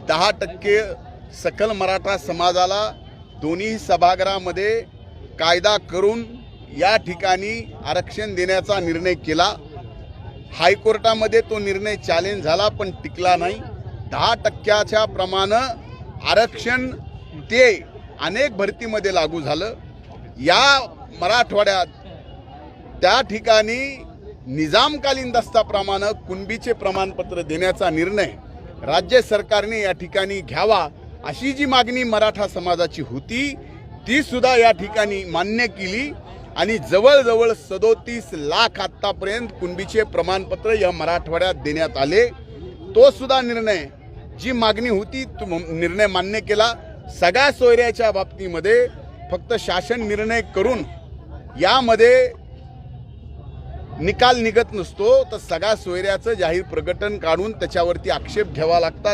10% सकल मराठा समाजाला दोन्ही सभागृहामध्ये कायदा करून या ठिकाणी आरक्षण देण्याचा निर्णय केला। हायकोर्टामध्ये तो निर्णय चॅलेंज झाला पण टिकला नाही। 10%च्या प्रमाणे आरक्षण ते अनेक भरतीमध्ये लागू झालं। या मराठवाड्यात त्या ठिकाणी निजामकालीन दस्ताप्रमाणे कुणबीचे प्रमाणपत्र देण्याचा निर्णय राज्य सरकारने या ठिकाणी घ्यावा अशी जी मागणी मराठा समाजाची होती ती सुद्धा या ठिकाणी मान्य केली आणि जवळजवळ 37 लाख आतापर्यंत कुणबीचे प्रमाणपत्र या मराठवाड्यात देण्यात आले। तो सुद्धा निर्णय जी मागणी होती तो निर्णय मान्य केला। सगळ्या सोयऱ्याच्या बाबतीमध्ये फक्त शासन निर्णय करून यामध्ये निकाल निघत नसतो, तर सगळ्या सोयऱ्याचं जाहीर प्रकटन काढून त्याच्यावरती आक्षेप घ्यावा लागतात।